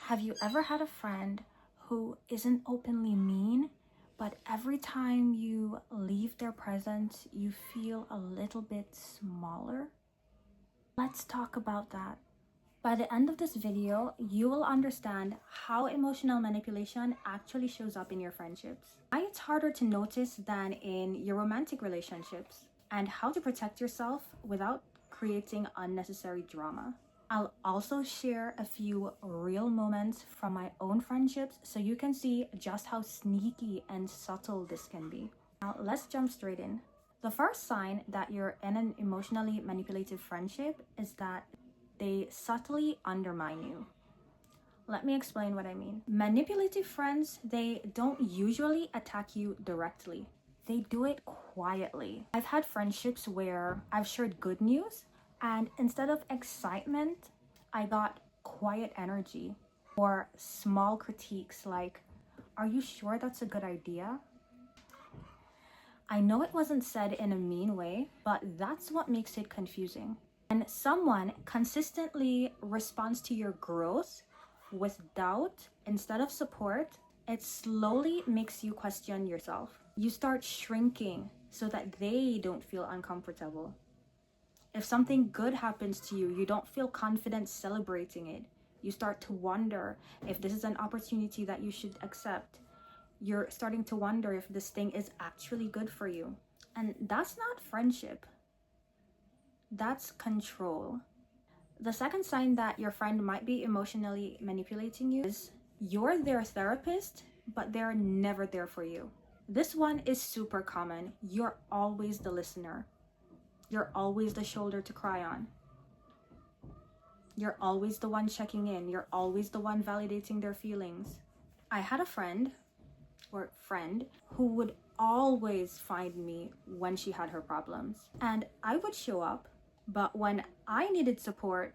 Have you ever had a friend who isn't openly mean, but every time you leave their presence, you feel a little bit smaller? Let's talk about that. By the end of this video, you will understand how emotional manipulation actually shows up in your friendships, why it's harder to notice than in your romantic relationships, and how to protect yourself without creating unnecessary drama. I'll also share a few real moments from my own friendships so you can see just how sneaky and subtle this can be. Now, let's jump straight in. The first sign that you're in an emotionally manipulative friendship is that they subtly undermine you. Let me explain what I mean. Manipulative friends, they don't usually attack you directly. They do it quietly. I've had friendships where I've shared good news, and instead of excitement, I got quiet energy or small critiques like, "Are you sure that's a good idea?" I know it wasn't said in a mean way, but that's what makes it confusing. When someone consistently responds to your growth with doubt instead of support, it slowly makes you question yourself. You start shrinking so that they don't feel uncomfortable. If something good happens to you, you don't feel confident celebrating it. You start to wonder if this is an opportunity that you should accept. You're starting to wonder if this thing is actually good for you. And that's not friendship. That's control. The second sign that your friend might be emotionally manipulating you is you're their therapist, but they're never there for you. This one is super common. You're always the listener. You're always the shoulder to cry on. You're always the one checking in. You're always the one validating their feelings. I had a friend who would always find me when she had her problems. And I would show up, but when I needed support,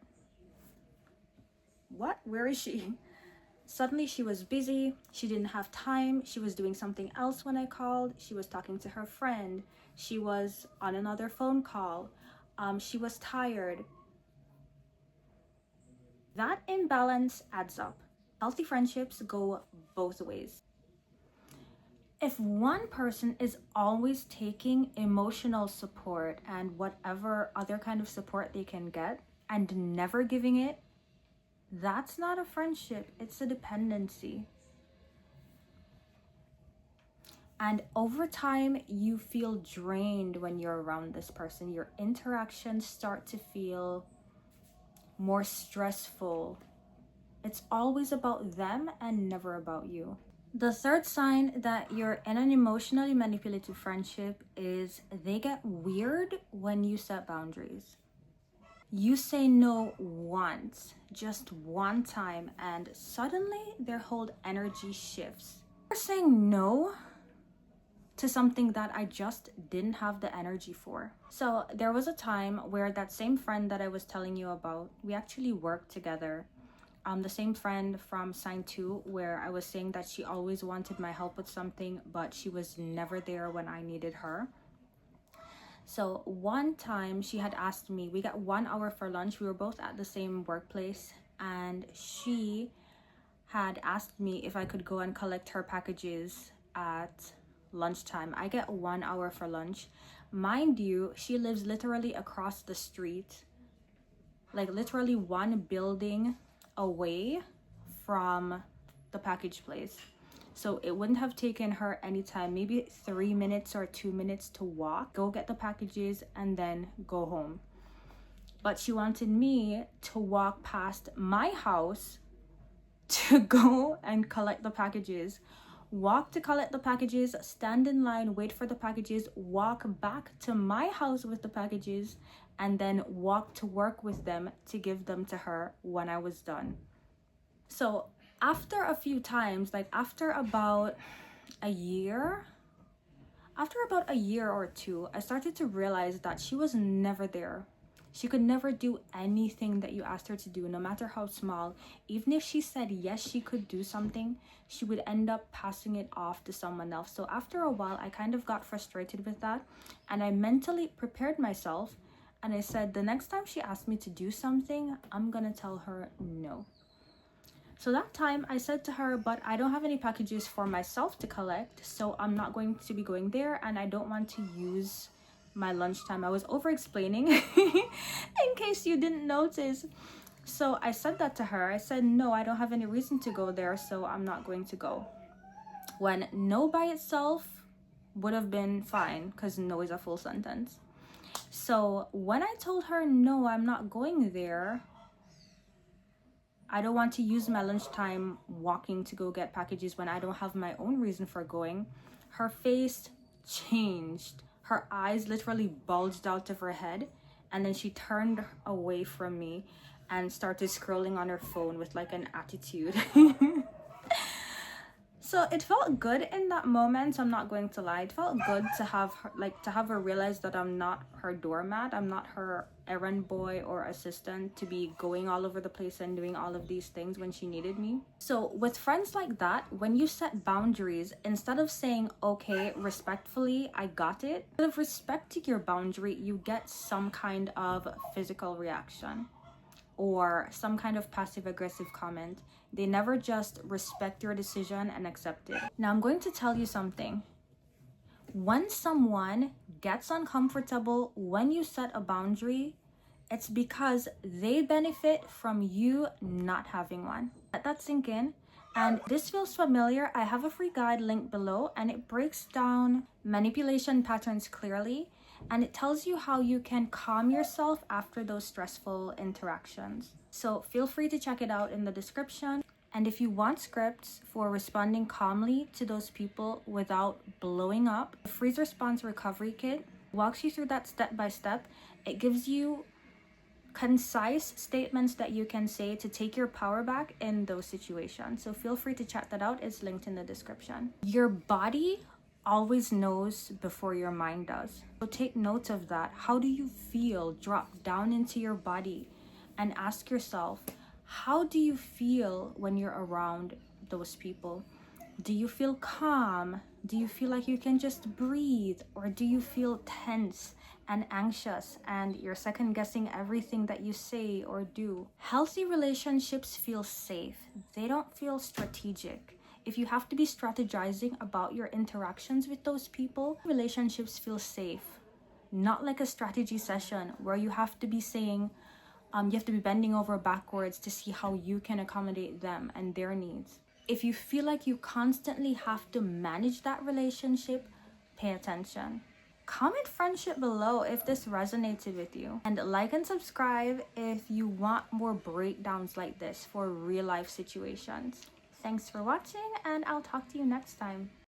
where is she? Suddenly she was busy, she didn't have time, she was doing something else when I called, she was talking to her friend, she was on another phone call, she was tired. That imbalance adds up. Healthy friendships go both ways. If one person is always taking emotional support and whatever other kind of support they can get and never giving it, that's not a friendship, it's a dependency. And over time, you feel drained when you're around this person. Your interactions start to feel more stressful. It's always about them and never about you. The third sign that you're in an emotionally manipulative friendship is they get weird when you set boundaries. You say no once, just one time, and suddenly their whole energy shifts. They're saying no to something that I just didn't have the energy for. So there was a time where that same friend that I was telling you about, we actually worked together. The same friend from sign 2 where I was saying that she always wanted my help with something, but she was never there when I needed her. So one time she had asked me, we got 1 hour for lunch. We were both at the same workplace, and she had asked me if I could go and collect her packages at lunchtime. I get 1 hour for lunch. Mind you, she lives literally across the street, like literally one building away from the package place. So it wouldn't have taken her any time, maybe 3 minutes or 2 minutes to walk, go get the packages, and then go home. But she wanted me to walk past my house to go and collect the packages, walk to collect the packages, stand in line, wait for the packages, walk back to my house with the packages, and then walk to work with them to give them to her when I was done. So after a few times, like after about a year or two, I started to realize that she was never there. She could never do anything that you asked her to do, no matter how small. Even if she said yes, she could do something, she would end up passing it off to someone else. So after a while, I kind of got frustrated with that, and I mentally prepared myself, and I said, the next time she asks me to do something, I'm gonna tell her no. So that time I said to her, but I don't have any packages for myself to collect, so I'm not going to be going there, and I don't want to use my lunchtime. I was over explaining in case you didn't notice. So I said that to her. I said, no, I don't have any reason to go there, so I'm not going to go. When no by itself would have been fine, because no is a full sentence. So when I told her, no, I'm not going there, I don't want to use my lunchtime walking to go get packages when I don't have my own reason for going, her face changed. Her eyes literally bulged out of her head, and then she turned away from me and started scrolling on her phone with like an attitude. So it felt good in that moment, I'm not going to lie. It felt good to have her realize that I'm not her doormat. I'm not her errand boy or assistant to be going all over the place and doing all of these things when she needed me. So with friends like that, when you set boundaries, instead of saying, okay, respectfully, I got it, instead of respecting your boundary, you get some kind of physical reaction or some kind of passive-aggressive comment. They never just respect your decision and accept it. Now, I'm going to tell you something. When someone gets uncomfortable when you set a boundary, it's because they benefit from you not having one. Let that sink in. And this feels familiar. I have a free guide linked below, and it breaks down manipulation patterns clearly, and it tells you how you can calm yourself after those stressful interactions. So feel free to check it out in the description. And if you want scripts for responding calmly to those people without blowing up, the Freeze Response Recovery Kit walks you through that step by step. It gives you concise statements that you can say to take your power back in those situations. So feel free to check that out. It's linked in the description. Your body always knows before your mind does. So take note of that. How do you feel? Drop down into your body and ask yourself, how do you feel when you're around those people? Do you feel calm? Do you feel like you can just breathe? Or do you feel tense and anxious and you're second guessing everything that you say or do? Healthy relationships feel safe. They don't feel strategic. If you have to be strategizing about your interactions with those people, relationships feel safe. Not like a strategy session where you have to be saying, you have to be bending over backwards to see how you can accommodate them and their needs. If you feel like you constantly have to manage that relationship, pay attention. Comment friendship below if this resonated with you. And like and subscribe if you want more breakdowns like this for real life situations. Thanks for watching, and I'll talk to you next time.